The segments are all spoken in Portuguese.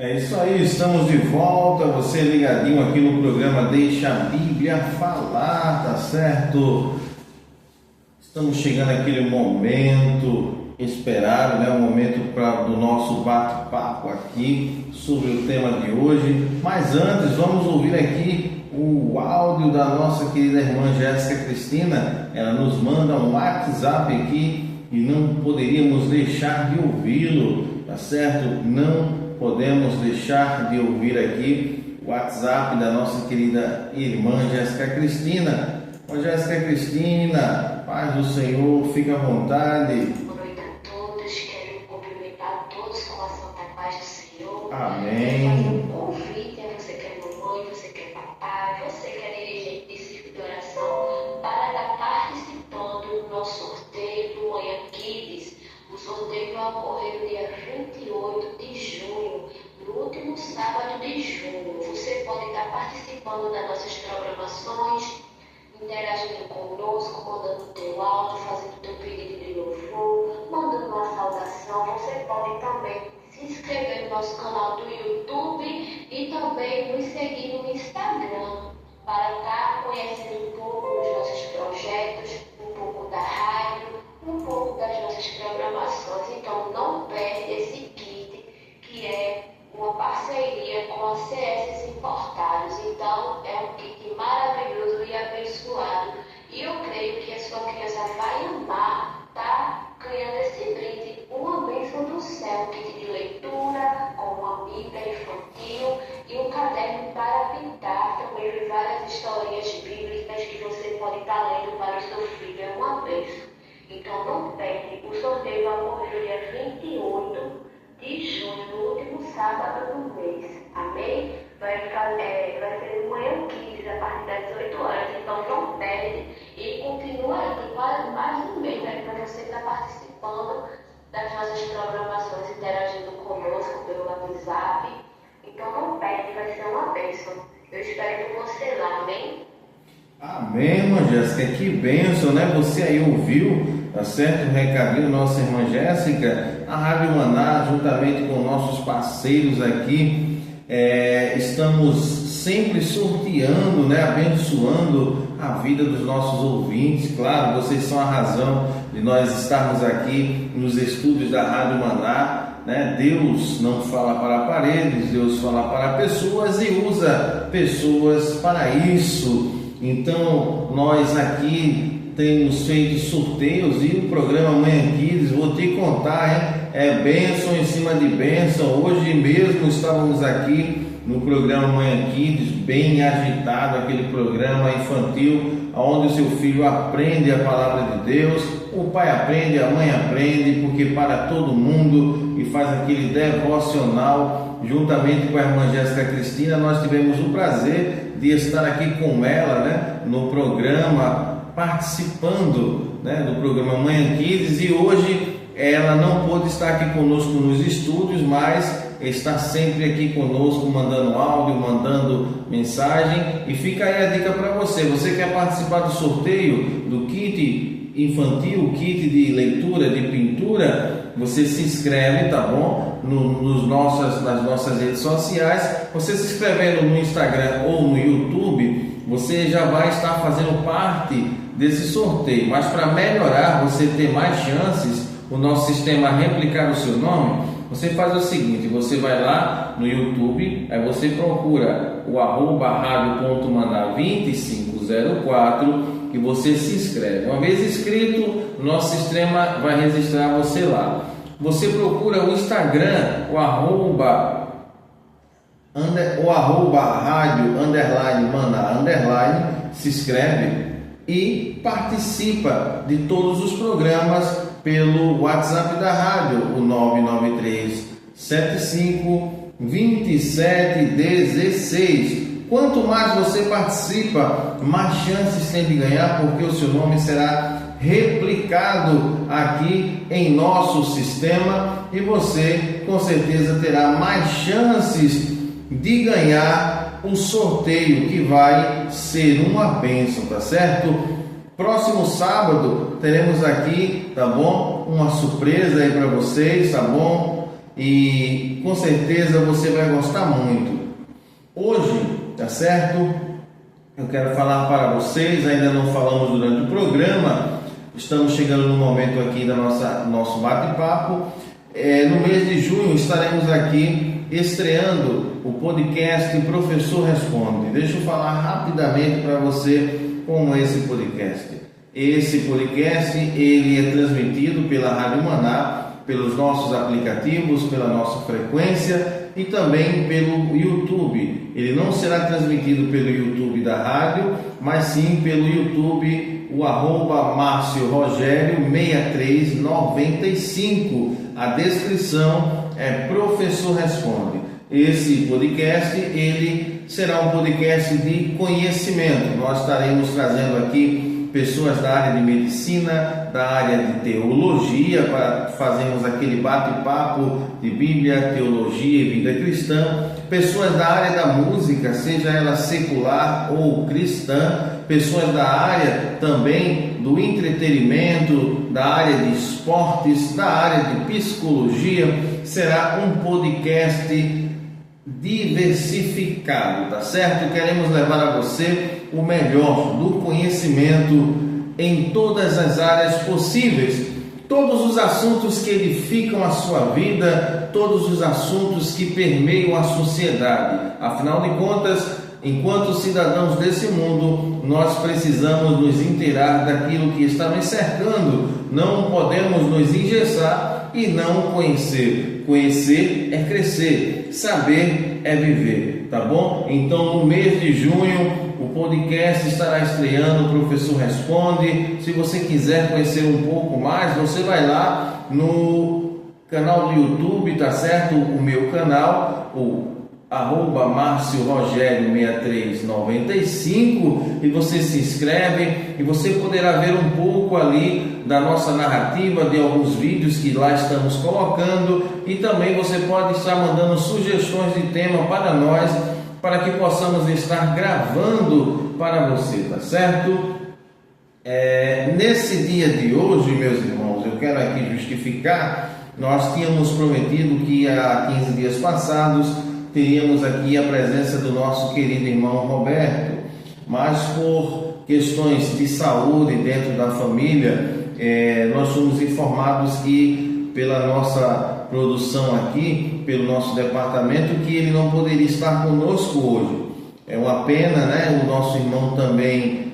É isso aí, estamos de volta, você ligadinho aqui no programa Deixa a Bíblia Falar, tá certo? Estamos chegando àquele momento esperado, né? O momento do nosso bate-papo aqui sobre o tema de hoje. Mas antes, vamos ouvir aqui o áudio da nossa querida irmã Jéssica Cristina. Ela nos manda um WhatsApp aqui e não poderíamos deixar de ouvi-lo, tá certo? Não podemos deixar de ouvir aqui o WhatsApp da nossa querida irmã Jéssica Cristina. Ô Jéssica Cristina, paz do Senhor, fica à vontade. Boa noite a todos, quero cumprimentar todos com a santa paz do Senhor. Amém. Quero fazer um convite a você que é mamãe, você que é papai, você que é dirigente de círculo de oração, para estar participando do nosso sorteio do Manhã Kids. O sorteio vai ocorrer no dia 28 de junho, no último sábado de junho. Você pode estar participando das nossas programações, interagindo conosco, mandando o teu áudio, fazendo o teu pedido de louvor, mandando uma saudação. Você pode também se inscrever no nosso canal do YouTube e também nos seguir no Instagram para estar conhecendo um pouco dos nossos projetos, um pouco da rádio, um pouco das nossas programações. Então não perde esse kit, que é uma parceria com a CS Importados. Então é um kit maravilhoso e abençoado, e eu creio que a sua criança vai amar estar ganhando esse brinde, uma bênção do céu, um kit de leitura com uma Bíblia infantil e um caderno para pintar. Também vi várias historinhas bíblicas que você pode estar lendo para o seu filho, é uma bênção. Então não perde, o sorteio vai ocorrer no dia 28 de junho, no último sábado do mês. Amém? Vai ser no Manhã Kids, a partir das 18 horas. Então não perde e continua aí quase mais um mês, né, para você estar participando das nossas programações, interagindo conosco pelo WhatsApp. Então não perde, vai ser uma bênção. Eu espero que você lá, amém? Amém, irmã Jéssica, que bênção, né? Você aí ouviu, tá certo? O recadinho da nossa irmã Jéssica. A Rádio Maná, juntamente com nossos parceiros aqui, estamos sempre sorteando, né? Abençoando a vida dos nossos ouvintes. Claro, vocês são a razão de nós estarmos aqui nos estúdios da Rádio Maná, né? Deus não fala para paredes, Deus fala para pessoas e usa pessoas para isso. Então, nós aqui temos feito sorteios e o programa Manhã Kids, vou te contar, hein? É bênção em cima de bênção. Hoje mesmo estávamos aqui no programa Manhã Kids, bem agitado, aquele programa infantil, onde o seu filho aprende a palavra de Deus, o pai aprende, a mãe aprende, porque para todo mundo, e faz aquele devocional, juntamente com a irmã Jéssica Cristina. Nós tivemos o prazer de estar aqui com ela, né, no programa, participando, né, do programa Manhã Kids, e hoje ela não pôde estar aqui conosco nos estúdios, mas está sempre aqui conosco, mandando áudio, mandando mensagem. E fica aí a dica para você: você quer participar do sorteio do kit infantil, kit de leitura, de pintura? Você se inscreve, tá bom? Nas nossas redes sociais. Você se inscrevendo no Instagram ou no YouTube, você já vai estar fazendo parte desse sorteio. Mas para melhorar, você ter mais chances, o nosso sistema replicar o seu nome, você faz o seguinte: você vai lá no YouTube, aí você procura o @radio.maná2504 e você se inscreve. Uma vez inscrito, o nosso sistema vai registrar você lá. Você procura o Instagram, o @rádio_maná_, se inscreve e participa de todos os programas pelo WhatsApp da rádio, o 993 75 27 16. Quanto mais você participa, mais chances tem de ganhar, porque o seu nome será replicado aqui em nosso sistema e você com certeza terá mais chances de ganhar o sorteio, que vai ser uma bênção, tá certo? Próximo sábado teremos aqui, tá bom? Uma surpresa aí para vocês, tá bom? e com certeza você vai gostar muito. Hoje, tá certo? Eu quero falar para vocês, ainda não falamos durante o programa, estamos chegando no momento aqui da nosso bate-papo. No mês de junho estaremos aqui estreando o podcast Professor Responde. Deixa eu falar rapidamente para você como é esse podcast. Esse podcast ele é transmitido pela Rádio Maná, pelos nossos aplicativos, pela nossa frequência e também pelo YouTube. Ele não será transmitido pelo YouTube da rádio, mas sim pelo YouTube, o @Márcio Rogério 6395. A descrição é Professor Responde. Esse podcast ele será um podcast de conhecimento. Nós estaremos trazendo aqui pessoas da área de medicina, da área de teologia, para fazermos aquele bate-papo de Bíblia, teologia e vida cristã, pessoas da área da música, seja ela secular ou cristã, pessoas da área também do entretenimento, da área de esportes, da área de psicologia. Será um podcast diversificado, tá certo? Queremos levar a você o melhor do conhecimento em todas as áreas possíveis, todos os assuntos que edificam a sua vida, todos os assuntos que permeiam a sociedade. Afinal de contas, enquanto cidadãos desse mundo, nós precisamos nos inteirar daquilo que está nos cercando. Não podemos nos engessar e não conhecer. Conhecer é crescer, saber é viver, tá bom? Então, no mês de junho, o podcast estará estreando, o Professor Responde. Se você quiser conhecer um pouco mais, você vai lá no canal do YouTube, tá certo? O meu canal, o @Márcio Rogério 6395, e você se inscreve e você poderá ver um pouco ali da nossa narrativa, de alguns vídeos que lá estamos colocando, e também você pode estar mandando sugestões de tema para nós, para que possamos estar gravando para você, tá certo? Nesse dia de hoje, meus irmãos, eu quero aqui justificar. Nós tínhamos prometido que há 15 dias passados teríamos aqui a presença do nosso querido irmão Roberto, mas por questões de saúde dentro da família, nós fomos informados que pela nossa produção aqui, pelo nosso departamento, que ele não poderia estar conosco hoje. É uma pena, né? O nosso irmão também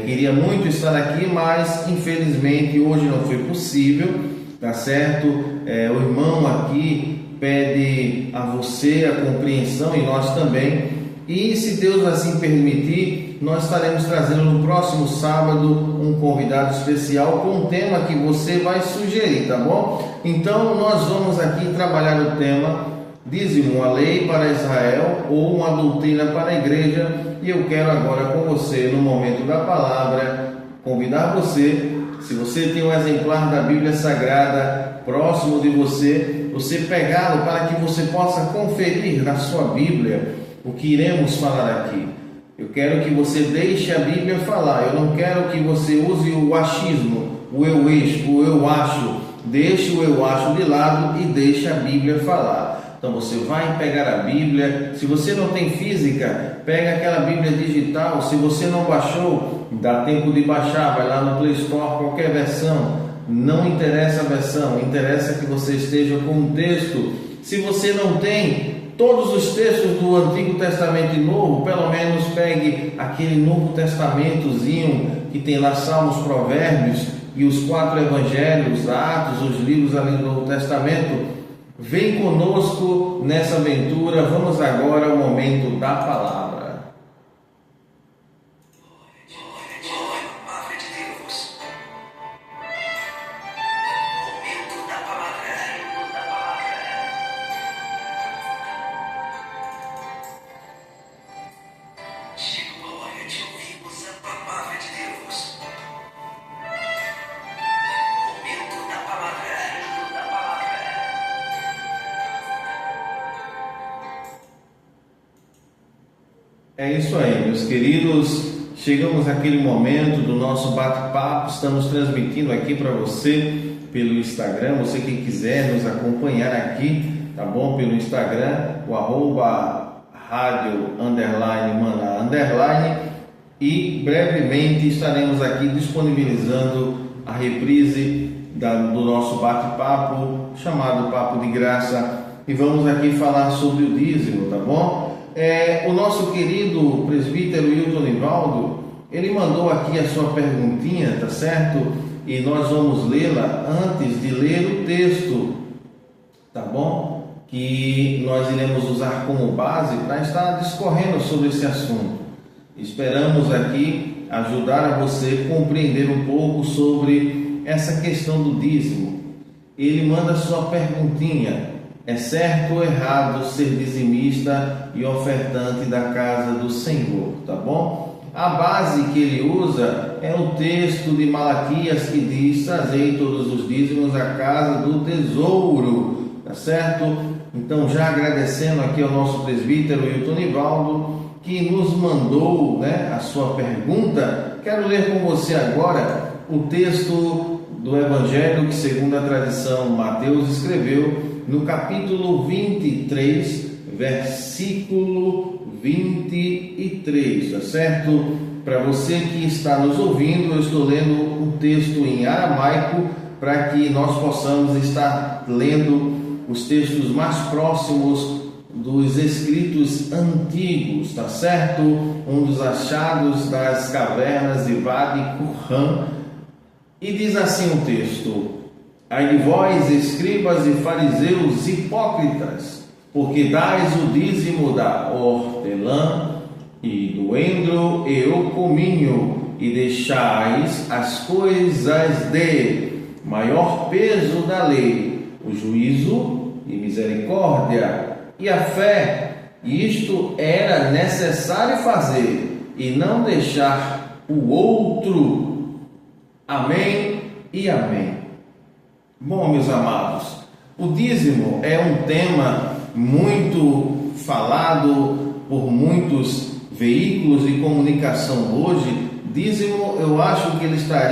queria muito estar aqui, mas infelizmente hoje não foi possível, tá certo? O irmão aqui pede a você a compreensão, e nós também, e se Deus assim permitir, nós estaremos trazendo no próximo sábado um convidado especial com um tema que você vai sugerir, tá bom? Então nós vamos aqui trabalhar o tema dízimo, uma lei para Israel ou uma doutrina para a igreja, e eu quero agora com você, no momento da palavra, convidar você, se você tem um exemplar da Bíblia Sagrada próximo de você pegá-lo para que você possa conferir na sua Bíblia o que iremos falar aqui. Eu quero que você deixe a Bíblia falar. Eu não quero que você use o achismo, o eu acho. Deixe o eu acho de lado e deixe a Bíblia falar. Então você vai pegar a Bíblia. Se você não tem física, pega aquela Bíblia digital. Se você não baixou, dá tempo de baixar. Vai lá no Play Store, qualquer versão. Não interessa a versão, interessa que você esteja com um texto. Se você não tem todos os textos do Antigo Testamento e Novo, pelo menos pegue aquele Novo Testamentozinho que tem lá Salmos, Provérbios e os 4 Evangelhos, Atos, os livros ali do Novo Testamento. Vem conosco nessa aventura. Vamos agora ao momento da palavra. É isso aí, meus queridos. chegamos àquele momento do nosso bate-papo. Estamos transmitindo aqui para você pelo Instagram. Você que quiser nos acompanhar aqui, tá bom? Pelo Instagram, o @rádio_maná_ e brevemente estaremos aqui disponibilizando a reprise do nosso bate-papo chamado Papo de Graça, e vamos aqui falar sobre o dízimo, tá bom? O nosso querido presbítero Hilton Nivaldo, ele mandou aqui a sua perguntinha, tá certo? E nós vamos lê-la antes de ler o texto, tá bom? Que nós iremos usar como base para estar discorrendo sobre esse assunto. Esperamos aqui ajudar a você a compreender um pouco sobre essa questão do dízimo. Ele manda a sua perguntinha: é certo ou errado ser dizimista e ofertante da casa do Senhor? Tá bom? A base que ele usa é o texto de Malaquias que diz: trazei todos os dízimos à casa do tesouro, tá certo? Então, já agradecendo aqui ao nosso presbítero Hilton Nivaldo, que nos mandou, a sua pergunta, quero ler com você agora o texto do Evangelho que, segundo a tradição, Mateus escreveu, no capítulo 23, versículo 23, tá certo? Para você que está nos ouvindo, eu estou lendo um texto em aramaico para que nós possamos estar lendo os textos mais próximos dos escritos antigos, tá certo? Um dos achados das cavernas de Wadi Qumran. E diz assim o texto: ai de vós, escribas e fariseus hipócritas, porque dais o dízimo da hortelã e do endro e o cominho, e deixais as coisas de maior peso da lei, o juízo e misericórdia e a fé. Isto era necessário fazer, e não deixar o outro. Amém e amém. Bom, meus amados, o dízimo é um tema muito falado por muitos veículos de comunicação hoje. Dízimo, eu acho que ele está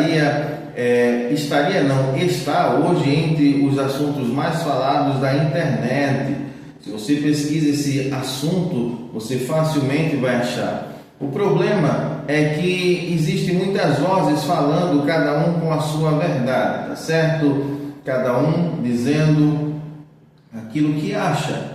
hoje entre os assuntos mais falados da internet. Se você pesquisa esse assunto, você facilmente vai achar. O problema é que existem muitas vozes falando, cada um com a sua verdade, tá certo? Cada um dizendo aquilo que acha,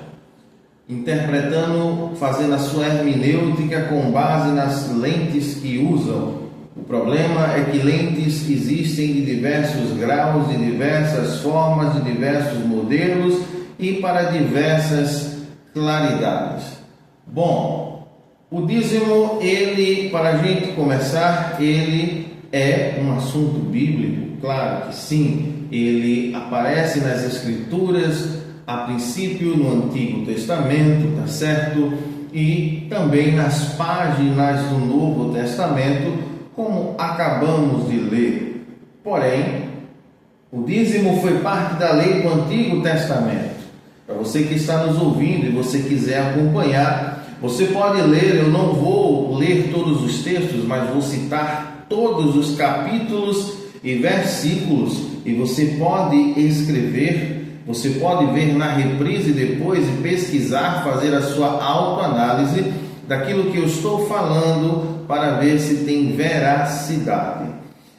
interpretando, fazendo a sua hermenêutica com base nas lentes que usam. O problema é que lentes existem de diversos graus, de diversas formas, de diversos modelos e para diversas claridades. Bom, o dízimo, para a gente começar, ele é um assunto bíblico, claro que sim. Ele aparece nas Escrituras, a princípio no Antigo Testamento, tá certo? E também nas páginas do Novo Testamento, como acabamos de ler. Porém, o dízimo foi parte da lei do Antigo Testamento. Para você que está nos ouvindo e você quiser acompanhar, você pode ler. Eu não vou ler todos os textos, mas vou citar todos os capítulos e versículos, e você pode escrever, você pode ver na reprise depois e pesquisar, fazer a sua autoanálise daquilo que eu estou falando para ver se tem veracidade.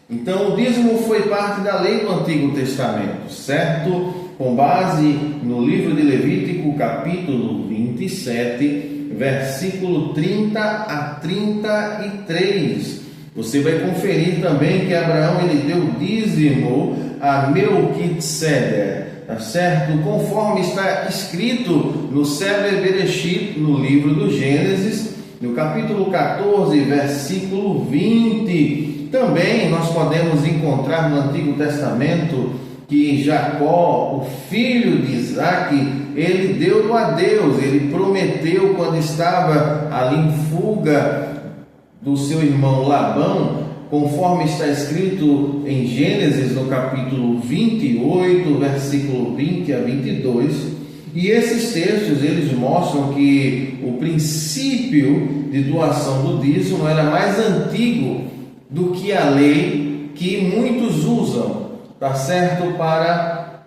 Então, o dízimo foi parte da lei do Antigo Testamento, certo? Com base no livro de Levítico, capítulo 27, versículo 30 a 33. Você vai conferir também que Abraão ele deu dízimo a Melquisedeque, tá certo? Conforme está escrito no Sefer Bereshit, no livro do Gênesis, no capítulo 14, versículo 20. Também nós podemos encontrar no Antigo Testamento que Jacó, o filho de Isaac, ele deu a Deus, ele prometeu quando estava ali em fuga do seu irmão Labão, conforme está escrito em Gênesis, no capítulo 28, versículo 20 a 22, E esses textos, eles mostram que o princípio de doação do dízimo era mais antigo do que a lei que muitos usam, tá certo, para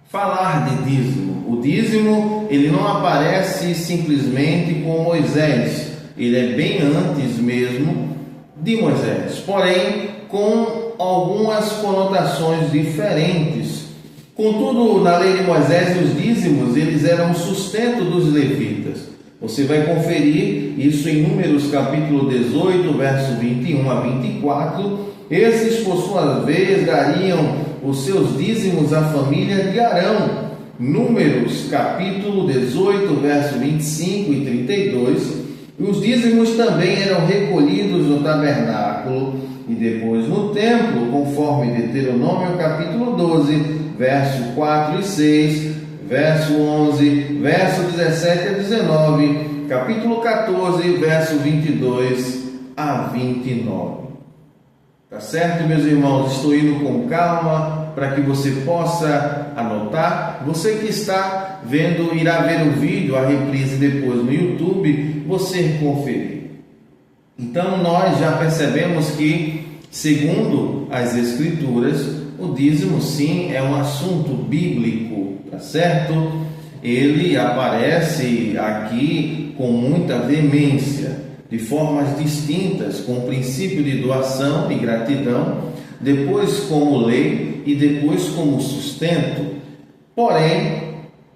falar de dízimo. O dízimo, ele não aparece simplesmente com Moisés, ele é bem antes mesmo de Moisés, porém com algumas conotações diferentes. Contudo, na lei de Moisés, os dízimos, eles eram o sustento dos levitas. Você vai conferir isso em Números capítulo 18, verso 21 a 24. Esses, por sua vez, dariam os seus dízimos à família de Arão. Números capítulo 18, verso 25 e 32. Os dízimos também eram recolhidos no tabernáculo e depois no templo, conforme Deuteronômio capítulo 12, verso 4 e 6, verso 11, verso 17 a 19, capítulo 14, verso 22 a 29. Tá certo, meus irmãos? Estou indo com calma para que você possa anotar. Você que está vendo, irá ver o vídeo, a reprise depois no YouTube, você conferir. Então, nós já percebemos que, segundo as Escrituras, o dízimo, sim, é um assunto bíblico, tá certo? Ele aparece aqui com muita veemência, de formas distintas, com o princípio de doação e gratidão, depois como lei e depois como sustento. Porém,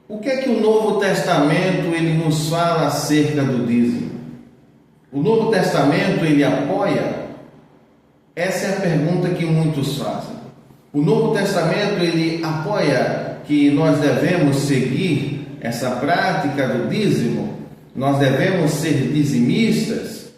o que é que o Novo Testamento ele nos fala acerca do dízimo? O Novo Testamento ele apoia? Essa é a pergunta que muitos fazem. O Novo Testamento ele apoia que nós devemos seguir essa prática do dízimo? Nós devemos ser dizimistas?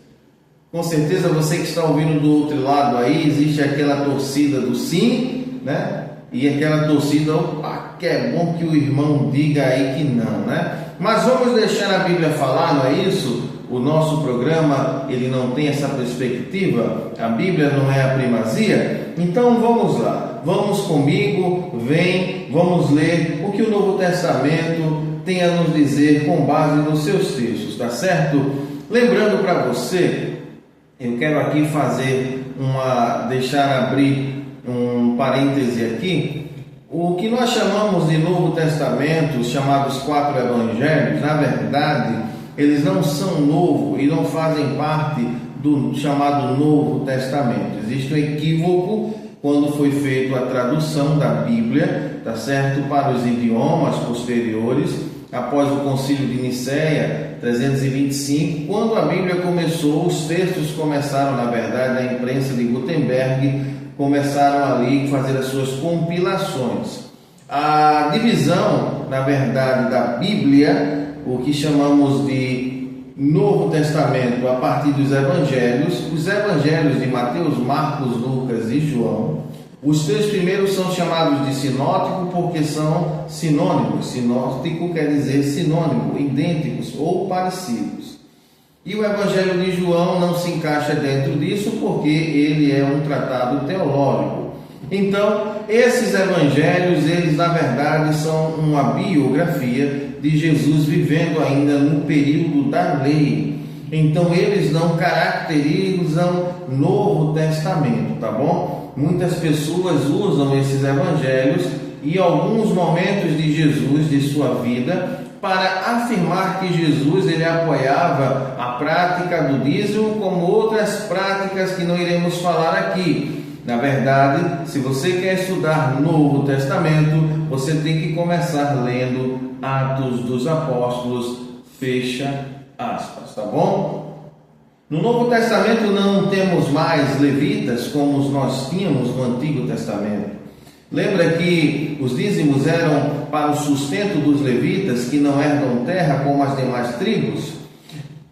Com certeza você que está ouvindo do outro lado aí, existe aquela torcida do sim, né? E aquela torcida, opa, que é bom que o irmão diga aí que não, né? Mas vamos deixar a Bíblia falar, não é isso? O nosso programa, ele não tem essa perspectiva, a Bíblia não é a primazia. Então vamos lá, vamos comigo, vem, vamos ler o que o Novo Testamento tem a nos dizer com base nos seus textos, tá certo? Lembrando para você, eu quero aqui deixar abrir um parêntese aqui. O que nós chamamos de Novo Testamento, os chamados 4 Evangelhos, na verdade, eles não são novo e não fazem parte do chamado Novo Testamento. Existe um equívoco quando foi feita a tradução da Bíblia, tá certo, para os idiomas posteriores, após o Concílio de Nicéia, 325, quando a Bíblia começou, os textos começaram, na verdade, a imprensa de Gutenberg, começaram ali a fazer as suas compilações. A divisão, na verdade, da Bíblia, o que chamamos de Novo Testamento, a partir dos Evangelhos, os Evangelhos de Mateus, Marcos, Lucas e João. Os três primeiros são chamados de sinótico porque são sinônimos. Sinótico quer dizer sinônimo, idênticos ou parecidos. E o Evangelho de João não se encaixa dentro disso porque ele é um tratado teológico. Então, esses evangelhos, eles na verdade são uma biografia de Jesus vivendo ainda no período da lei. Então, eles não caracterizam Novo Testamento, tá bom? Muitas pessoas usam esses evangelhos e alguns momentos de Jesus, de sua vida, para afirmar que Jesus ele apoiava a prática do dízimo como outras práticas que não iremos falar aqui. Na verdade, se você quer estudar Novo Testamento, você tem que começar lendo Atos dos Apóstolos, fecha aspas, tá bom? No Novo Testamento não temos mais levitas como nós tínhamos no Antigo Testamento. Lembra que os dízimos eram para o sustento dos levitas que não herdam terra como as demais tribos?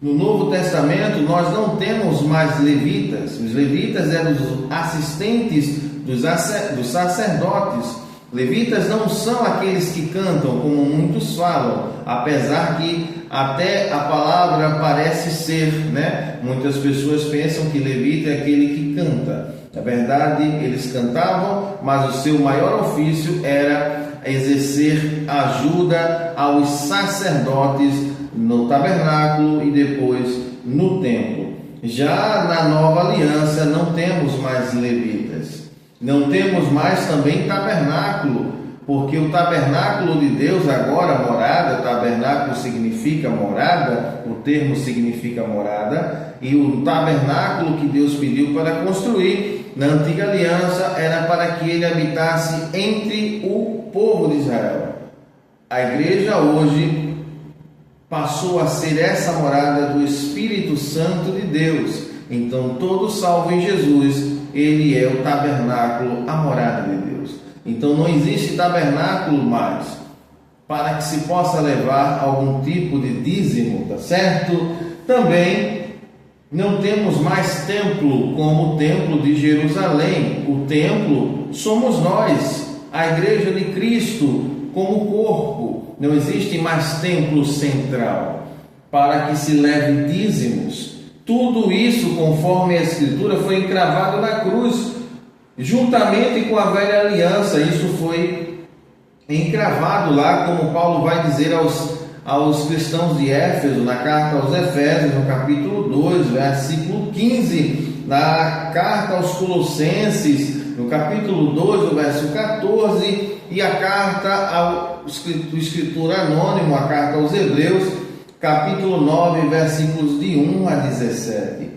No Novo Testamento nós não temos mais levitas. Os levitas eram os assistentes dos sacerdotes. Levitas não são aqueles que cantam, como muitos falam, apesar que até a palavra parece ser, né? Muitas pessoas pensam que levita é aquele que canta. Na verdade, eles cantavam, mas o seu maior ofício era exercer ajuda aos sacerdotes no tabernáculo e depois no templo. Já na nova aliança não temos mais levitas, não temos mais também tabernáculo, porque o tabernáculo de Deus agora, morada, tabernáculo significa morada, o termo significa morada, e o tabernáculo que Deus pediu para construir na antiga aliança era para que ele habitasse entre o povo de Israel. A igreja hoje passou a ser essa morada do Espírito Santo de Deus. Então todo salvo em Jesus, ele é o tabernáculo, a morada de Deus. Então não existe tabernáculo mais para que se possa levar algum tipo de dízimo, tá certo? Também não temos mais templo como o templo de Jerusalém. O templo somos nós, a igreja de Cristo como corpo. Não existe mais templo central para que se leve dízimos. Tudo isso, conforme a Escritura, foi encravado na cruz, juntamente com a velha aliança. Isso foi encravado lá, como Paulo vai dizer aos cristãos de Éfeso, na carta aos Efésios, no capítulo 2, versículo 15, na carta aos Colossenses, no capítulo 2, no verso 14, e a carta ao escritor anônimo, a carta aos Hebreus, capítulo 9, versículos de 1 a 17.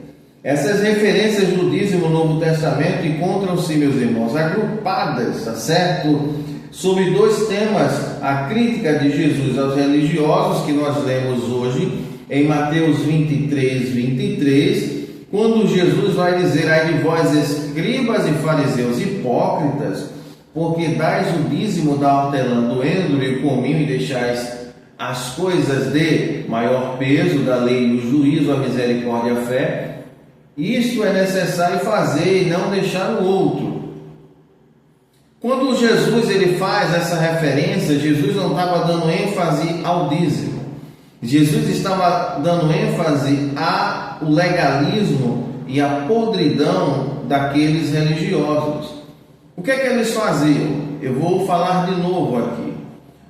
Essas referências do dízimo no Novo Testamento encontram-se, meus irmãos, agrupadas, tá certo? Sobre dois temas: a crítica de Jesus aos religiosos, que nós lemos hoje em Mateus 23, 23, quando Jesus vai dizer: ai de vós, escribas e fariseus hipócritas, porque dais o dízimo da hortelã, do endro e o cominho, e deixais as coisas de maior peso, da lei, o juízo, a misericórdia e a fé. Isto é necessário fazer e não deixar o outro. Quando Jesus ele faz essa referência, Jesus não estava dando ênfase ao dízimo. Jesus estava dando ênfase ao legalismo e à podridão daqueles religiosos. O que é que eles faziam? Eu vou falar de novo aqui.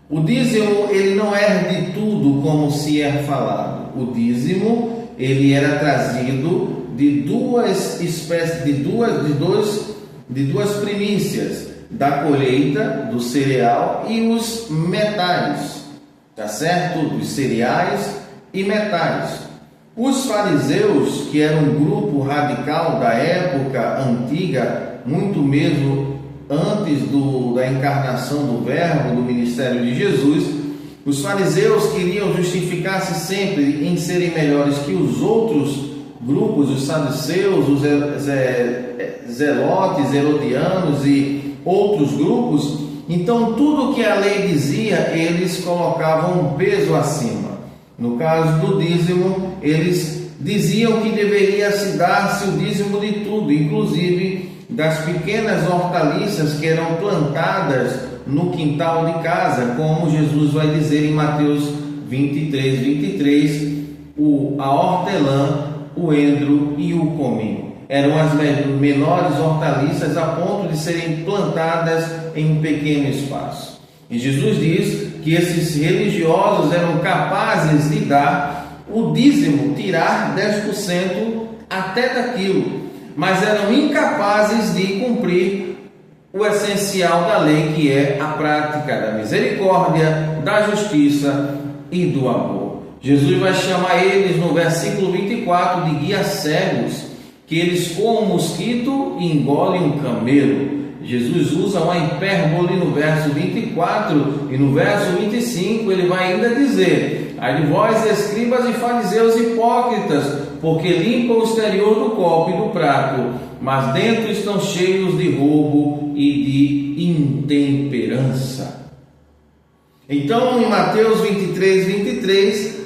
O dízimo ele não é de tudo como se é falado. O dízimo ele era trazido de duas espécies, de duas primícias, da colheita do cereal e os metais, tá certo? Os cereais e metais. Os fariseus, que eram um grupo radical da época antiga, muito mesmo antes da encarnação do Verbo, do ministério de Jesus, os fariseus queriam justificar-se sempre em serem melhores que os outros grupos, os saduceus, os zelotes, herodianos e outros grupos. Então tudo que a lei dizia, eles colocavam um peso acima. No caso do dízimo, eles diziam que deveria se dar-se o dízimo de tudo, inclusive das pequenas hortaliças que eram plantadas no quintal de casa, como Jesus vai dizer em Mateus 23, 23, a hortelã, o endro e o cominho. Eram as menores hortaliças a ponto de serem plantadas em um pequeno espaço. E Jesus diz que esses religiosos eram capazes de dar o dízimo, tirar 10% até daquilo, mas eram incapazes de cumprir o essencial da lei, que é a prática da misericórdia, da justiça e do amor. Jesus vai chamar eles no versículo 24 de guias cegos, que eles comem um mosquito e engolem um camelo. Jesus usa uma hipérbole no verso 24 e no verso 25 ele vai ainda dizer: ai de vós, escribas e fariseus hipócritas, porque limpam o exterior do copo e do prato, mas dentro estão cheios de roubo e de intemperança. Então, em Mateus 23, 23,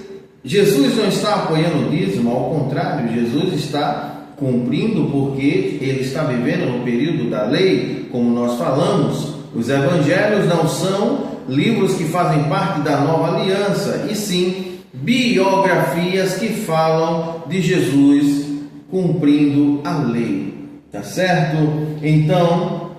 Jesus não está apoiando o dízimo, ao contrário, Jesus está cumprindo, porque ele está vivendo no período da lei, como nós falamos. Os evangelhos não são livros que fazem parte da nova aliança, e sim biografias que falam de Jesus cumprindo a lei. Tá certo? Então,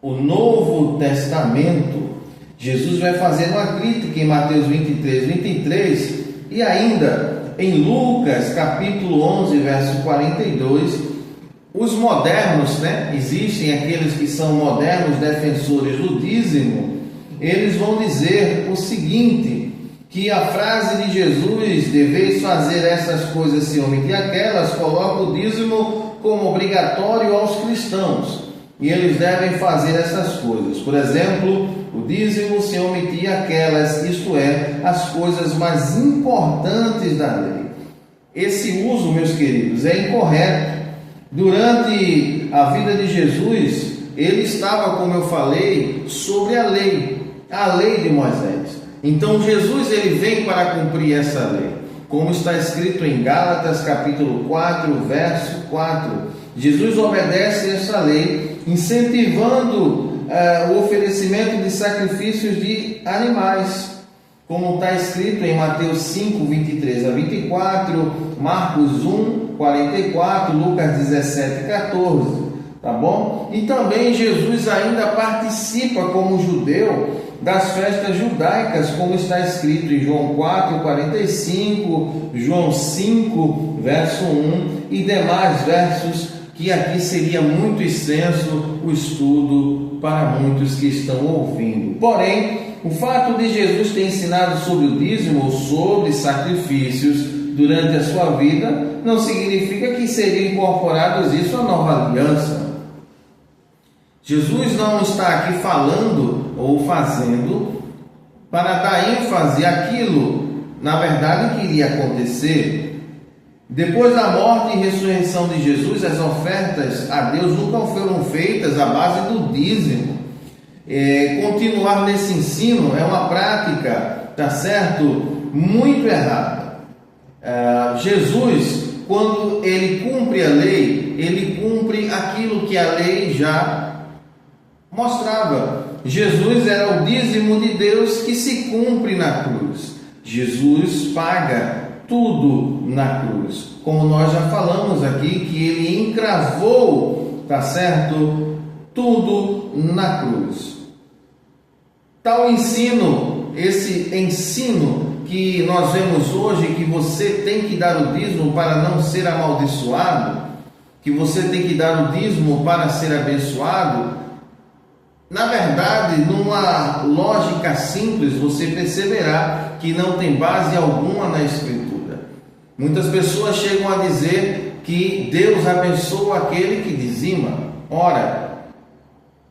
o Novo Testamento, Jesus vai fazer uma crítica em Mateus 23, e ainda em Lucas capítulo 11, verso 42, os modernos, existem aqueles que são modernos defensores do dízimo, eles vão dizer o seguinte, que a frase de Jesus, deveis fazer essas coisas sem omitir aquelas, coloca o dízimo como obrigatório aos cristãos, e eles devem fazer essas coisas. Por exemplo, o dízimo sem omitir aquelas, isto é, as coisas mais importantes da lei. Esse uso, meus queridos, é incorreto. Durante a vida de Jesus, ele estava, como eu falei, sobre a lei de Moisés. Então Jesus ele vem para cumprir essa lei. Como está escrito em Gálatas capítulo 4, verso 4, Jesus obedece essa lei, incentivando o oferecimento de sacrifícios de animais, como está escrito em Mateus 5, 23 a 24, Marcos 1, 44, Lucas 17, 14, tá bom? E também Jesus ainda participa como judeu das festas judaicas, como está escrito em João 4, 45, João 5, verso 1 e demais versos, que aqui seria muito extenso o estudo para muitos que estão ouvindo. Porém, o fato de Jesus ter ensinado sobre o dízimo ou sobre sacrifícios durante a sua vida não significa que seriam incorporados isso à nova aliança. Jesus não está aqui falando ou fazendo para dar ênfase àquilo, na verdade, que iria acontecer. Depois da morte e ressurreição de Jesus, as ofertas a Deus nunca foram feitas à base do dízimo. Continuar nesse ensino é uma prática, tá certo? Muito errada. Jesus, quando ele cumpre a lei, ele cumpre aquilo que a lei já mostrava. Jesus era o dízimo de Deus que se cumpre na cruz. Jesus paga tudo na cruz. Como nós já falamos aqui, que ele encravou, tá certo? Tudo na cruz. Tal ensino, esse ensino que nós vemos hoje, que você tem que dar o dízimo para não ser amaldiçoado, que você tem que dar o dízimo para ser abençoado, na verdade, numa lógica simples, você perceberá que não tem base alguma na Escritura. Muitas pessoas chegam a dizer que Deus abençoa aquele que dizima. Ora,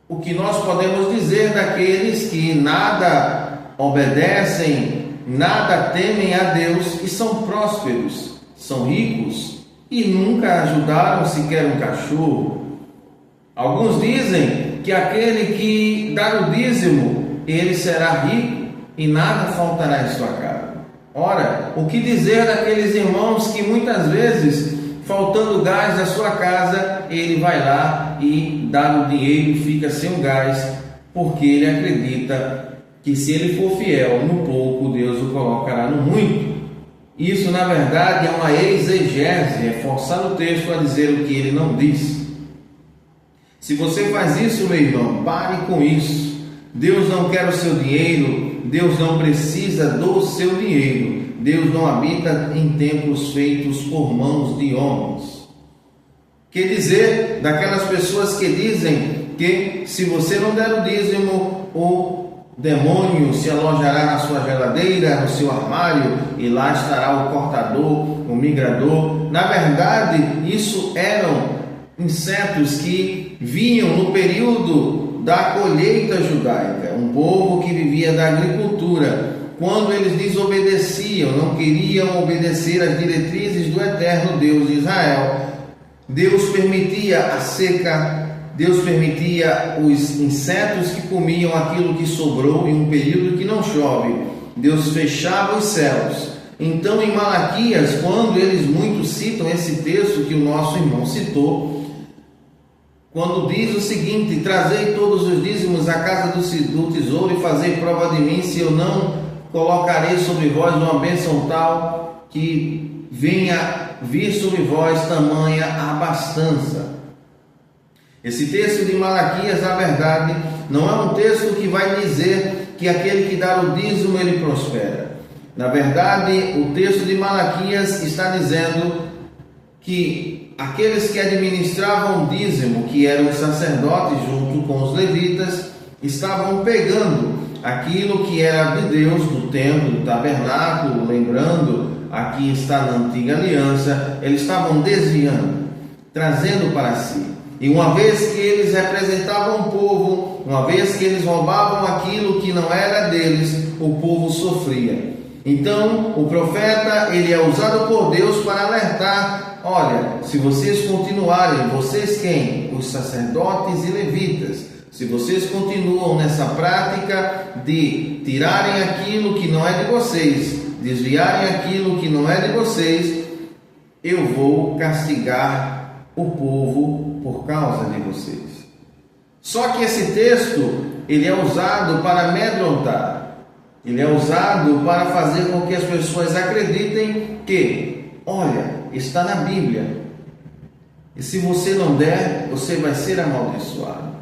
o que nós podemos dizer daqueles que nada obedecem, nada temem a Deus e são prósperos, são ricos e nunca ajudaram sequer um cachorro? Alguns dizem que aquele que dá o dízimo, ele será rico e nada faltará em sua casa. Ora, o que dizer daqueles irmãos que muitas vezes, faltando gás na sua casa, ele vai lá e dá o dinheiro e fica sem o gás, porque ele acredita que se ele for fiel no pouco, Deus o colocará no muito. Isso, na verdade, é uma exegese, é forçar o texto a dizer o que ele não diz. Se você faz isso, meu irmão, pare com isso. Deus não quer o seu dinheiro, Deus não precisa do seu dinheiro. Deus não habita em templos feitos por mãos de homens. Quer dizer, daquelas pessoas que dizem que se você não der o dízimo, o demônio se alojará na sua geladeira, no seu armário, e lá estará o cortador, o migrador. Na verdade, isso eram insetos que vinham no período da colheita judaica, um povo que vivia da agricultura. Quando eles desobedeciam, não queriam obedecer às diretrizes do eterno Deus de Israel, Deus permitia a seca, Deus permitia os insetos que comiam aquilo que sobrou em um período que não chove. Deus fechava os céus. Então, em Malaquias, quando eles muito citam esse texto que o nosso irmão citou, quando diz o seguinte: trazei todos os dízimos à casa do tesouro e fazei prova de mim, se eu não colocarei sobre vós uma bênção tal que venha vir sobre vós tamanha abastança. Esse texto de Malaquias, na verdade, não é um texto que vai dizer que aquele que dá o dízimo ele prospera. Na verdade, o texto de Malaquias está dizendo que aqueles que administravam o dízimo, que eram os sacerdotes junto com os levitas, estavam pegando aquilo que era de Deus, do templo, do tabernáculo, lembrando, aqui está na antiga aliança, eles estavam desviando, trazendo para si. E uma vez que eles representavam o povo, uma vez que eles roubavam aquilo que não era deles, o povo sofria. Então, o profeta, ele é usado por Deus para alertar: olha, se vocês continuarem, vocês quem? Os sacerdotes e levitas, se vocês continuam nessa prática de tirarem aquilo que não é de vocês, desviarem aquilo que não é de vocês, eu vou castigar o povo por causa de vocês. Só que esse texto, ele é usado para amedrontar. Ele é usado para fazer com que as pessoas acreditem que, olha, está na Bíblia, e se você não der, você vai ser amaldiçoado.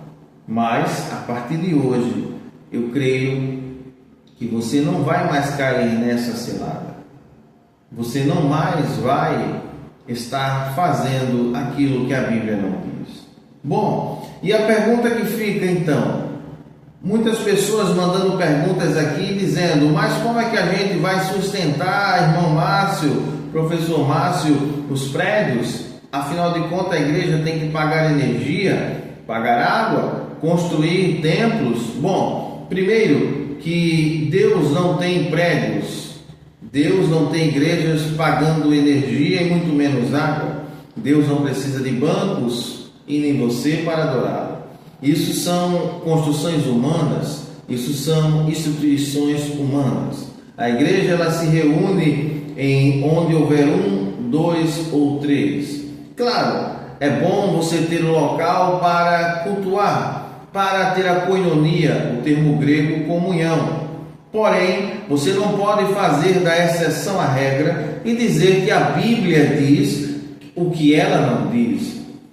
Mas, a partir de hoje, eu creio que você não vai mais cair nessa cilada. Você não mais vai estar fazendo aquilo que a Bíblia não diz. Bom, e a pergunta que fica então? Muitas pessoas mandando perguntas aqui dizendo: mas como é que a gente vai sustentar, irmão Márcio, professor Márcio, os prédios? Afinal de contas, a igreja tem que pagar energia, pagar água, construir templos. Bom, primeiro que Deus não tem prédios, Deus não tem igrejas pagando energia e muito menos água. Deus não precisa de bancos e nem você para adorá-lo. Isso são construções humanas, isso são instituições humanas. A igreja, ela se reúne em onde houver 1, 2 ou 3. Claro, é bom você ter um local para cultuar, para ter a koinonia, o termo grego comunhão. Porém, você não pode fazer da exceção à regra e dizer que a Bíblia diz o que ela não diz.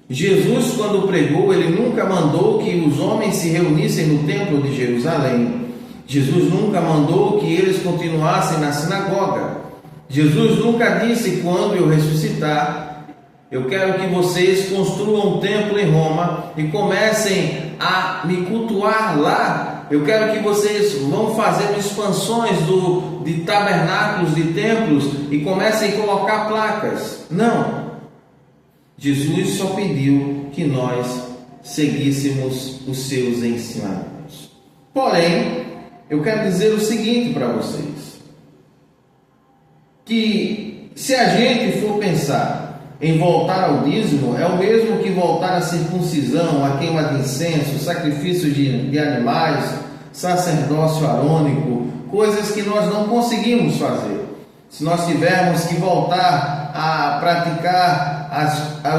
Jesus, quando pregou, ele nunca mandou que os homens se reunissem no templo de Jerusalém. Jesus nunca mandou que eles continuassem na sinagoga. Jesus nunca disse: quando eu ressuscitar, eu quero que vocês construam um templo em Roma e comecem a me cultuar lá. Eu quero que vocês vão fazendo expansões de tabernáculos, de templos, e comecem a colocar placas. Não. Jesus só pediu que nós seguíssemos os seus ensinamentos. Porém, eu quero dizer o seguinte para vocês: que se a gente for pensar em voltar ao dízimo, é o mesmo que voltar à circuncisão, à queima de incenso, sacrifício de animais, sacerdócio arônico, coisas que nós não conseguimos fazer. Se nós tivermos que voltar a praticar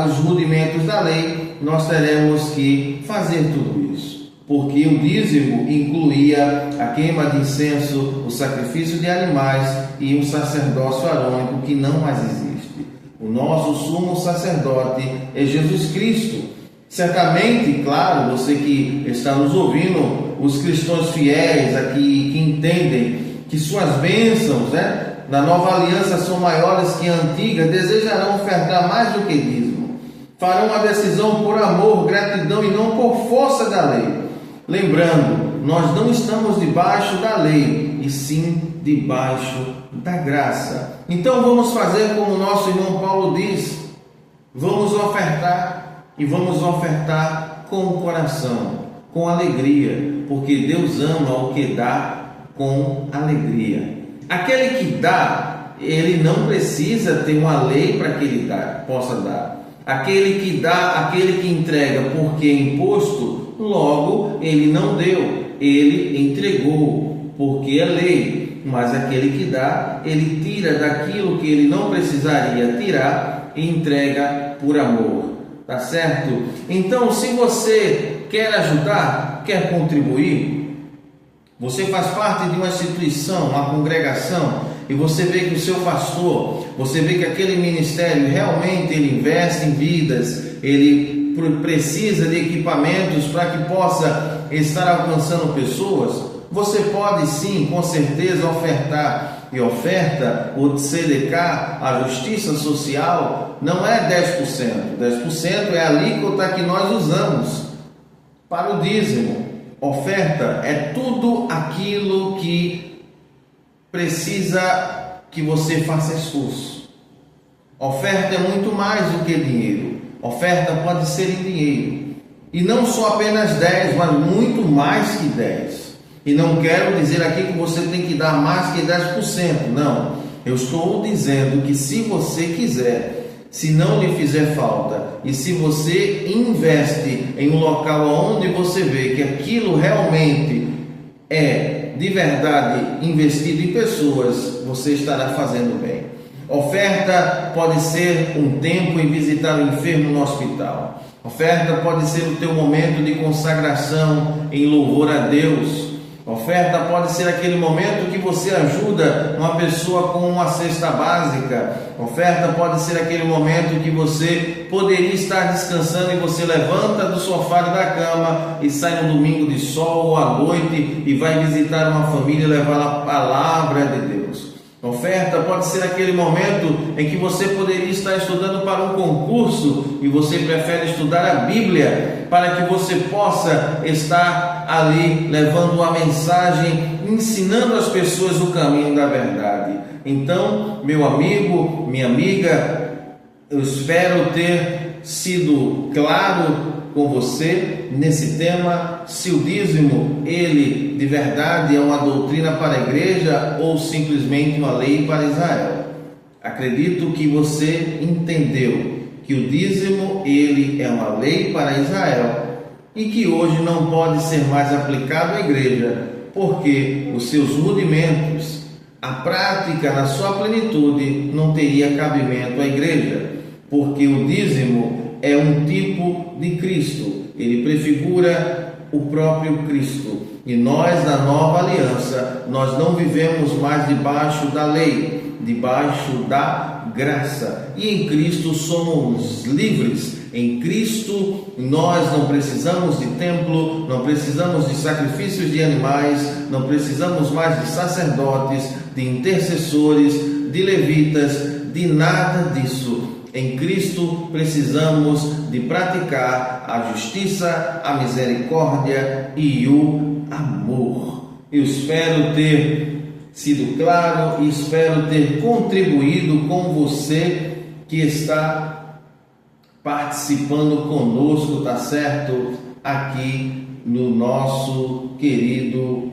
os rudimentos da lei, nós teremos que fazer tudo isso, porque o dízimo incluía a queima de incenso, o sacrifício de animais e um sacerdócio arônico que não mais existe. O nosso sumo sacerdote é Jesus Cristo. Certamente, claro, você que está nos ouvindo, os cristãos fiéis aqui que entendem que suas bênçãos, na nova aliança são maiores que a antiga, desejarão ofertar mais do que dízimo. Farão a decisão por amor, gratidão e não por força da lei. Lembrando, nós não estamos debaixo da lei, e sim debaixo da graça. Então vamos fazer como o nosso irmão Paulo diz: vamos ofertar, e vamos ofertar com o coração, com alegria, porque Deus ama o que dá com alegria. Aquele que dá, ele não precisa ter uma lei para que ele possa dar. Aquele que dá, aquele que entrega porque é imposto, logo ele não deu, ele entregou porque é lei. Mas aquele que dá, ele tira daquilo que ele não precisaria tirar e entrega por amor. Tá certo? Então, se você quer ajudar, quer contribuir, você faz parte de uma instituição, uma congregação, e você vê que o seu pastor, você vê que aquele ministério realmente ele investe em vidas, ele precisa de equipamentos para que possa estar alcançando pessoas, você pode sim, com certeza, ofertar. E oferta, o CDK, a Justiça Social, não é 10%. 10% é a alíquota que nós usamos para o dízimo. Oferta é tudo aquilo que precisa que você faça esforço. Oferta é muito mais do que dinheiro. Oferta pode ser em dinheiro. E não só apenas 10, mas muito mais que 10. E não quero dizer aqui que você tem que dar mais que 10%. Não. Eu estou dizendo que se você quiser, se não lhe fizer falta, e se você investe em um local onde você vê que aquilo realmente é de verdade investido em pessoas, você estará fazendo bem. Oferta pode ser um tempo em visitar o enfermo no hospital. Oferta pode ser o teu momento de consagração em louvor a Deus. Oferta pode ser aquele momento que você ajuda uma pessoa com uma cesta básica. Oferta pode ser aquele momento que você poderia estar descansando e você levanta do sofá da cama e sai no domingo de sol ou à noite e vai visitar uma família e levar a palavra de Deus. Oferta pode ser aquele momento em que você poderia estar estudando para um concurso e você prefere estudar a Bíblia para que você possa estar ali levando uma mensagem, ensinando as pessoas o caminho da verdade. Então, meu amigo, minha amiga, eu espero ter sido claro com você nesse tema, se o dízimo, ele de verdade é uma doutrina para a igreja ou simplesmente uma lei para Israel. Acredito que você entendeu que o dízimo, ele é uma lei para Israel e que hoje não pode ser mais aplicado à igreja, porque os seus rudimentos, a prática na sua plenitude não teria cabimento à igreja, porque o dízimo é um tipo de Cristo, ele prefigura o próprio Cristo. E nós, na nova aliança, nós não vivemos mais debaixo da lei, debaixo da graça. E em Cristo somos livres. Em Cristo nós não precisamos de templo, não precisamos de sacrifícios de animais, não precisamos mais de sacerdotes, de intercessores, de levitas, de nada disso. Em Cristo precisamos de praticar a justiça, a misericórdia e o amor. Eu espero ter sido claro e espero ter contribuído com você que está participando conosco, tá certo? Aqui no nosso querido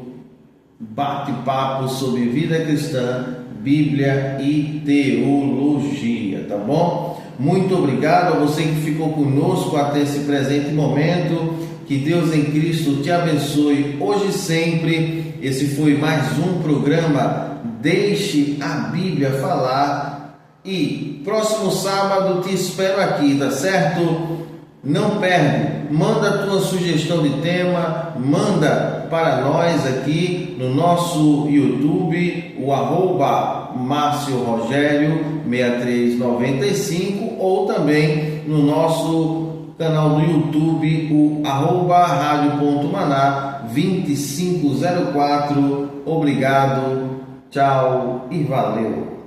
bate-papo sobre vida cristã, Bíblia e teologia, tá bom? Muito obrigado a você que ficou conosco até esse presente momento. Que Deus em Cristo te abençoe hoje e sempre. Esse foi mais um programa Deixe a Bíblia Falar. E próximo sábado te espero aqui, tá certo? Não perde, manda a tua sugestão de tema, manda para nós aqui no nosso YouTube, o @Márcio Rogério 6395, ou também no nosso canal do YouTube, o @Rádio.Maná 2504. Obrigado, tchau e valeu!